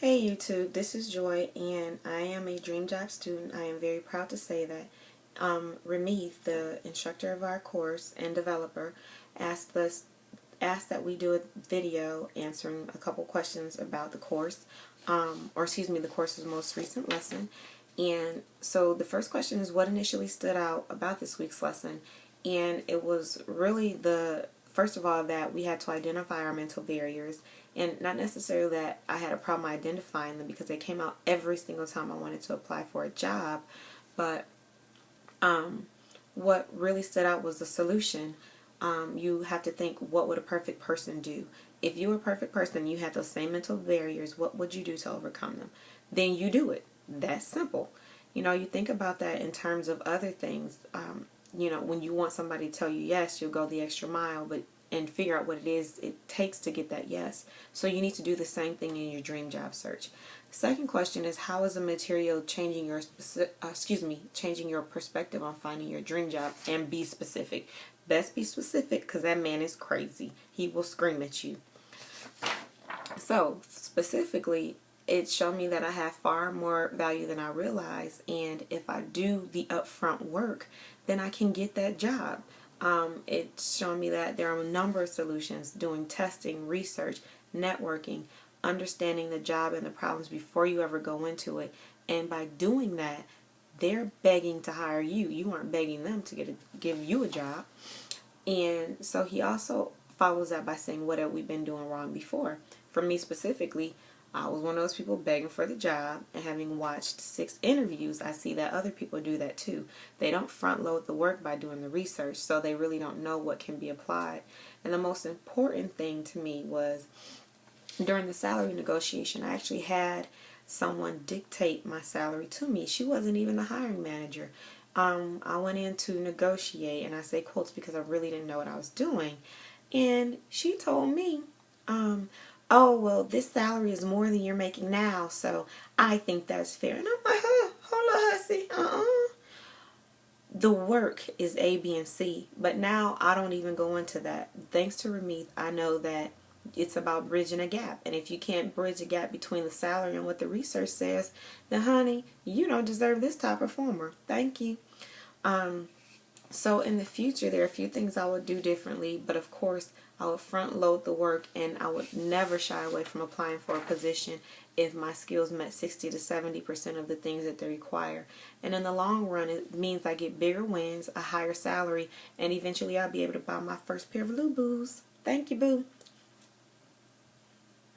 Hey YouTube, this is Joy and I am a Dream Job student. I am very proud to say that Ramith, the instructor of our course and developer, asked that we do a video answering a couple questions about the course, the course's most recent lesson. And so the first question is, what initially stood out about this week's lesson? And it was really first of all, that we had to identify our mental barriers, and not necessarily that I had a problem identifying them because they came out every single time I wanted to apply for a job, but what really stood out was the solution. You have to think, what would a perfect person do? If you were a perfect person, you had those same mental barriers, what would you do to overcome them? Then you do it. That's simple. You think about that in terms of other things. When you want somebody to tell you yes, you'll go the extra mile, and figure out what it is it takes to get that yes. So you need to do the same thing in your dream job search. The second question is, how is the material changing changing your perspective on finding your dream job? And be specific. Best be specific, because that man is crazy. He will scream at you. So specifically, it showed me that I have far more value than I realize, and if I do the upfront work, then I can get that job. It's shown me that there are a number of solutions: doing testing, research, networking, understanding the job and the problems before you ever go into it. And by doing that, they're begging to hire you. You aren't begging them to give you a job. And so he also follows that by saying, what have we been doing wrong before? For me specifically, I was one of those people begging for the job, and having watched 6 interviews, I see that other people do that too. They don't front load the work by doing the research, so they really don't know what can be applied. And the most important thing to me was, during the salary negotiation, I actually had someone dictate my salary to me. She wasn't even the hiring manager. I went in to negotiate, and I say quotes because I really didn't know what I was doing. And she told me, oh, well, this salary is more than you're making now, so I think that's fair. And I'm like, hold on, hussy. The work is A, B, and C, but now I don't even go into that. Thanks to Ramith, I know that it's about bridging a gap. And if you can't bridge a gap between the salary and what the research says, then honey, you don't deserve this top performer. Thank you. So in the future, there are a few things I would do differently, but of course, I would front load the work, and I would never shy away from applying for a position if my skills met 60 to 70% of the things that they require. And in the long run, it means I get bigger wins, a higher salary, and eventually I'll be able to buy my first pair of Lubus. Thank you, boo.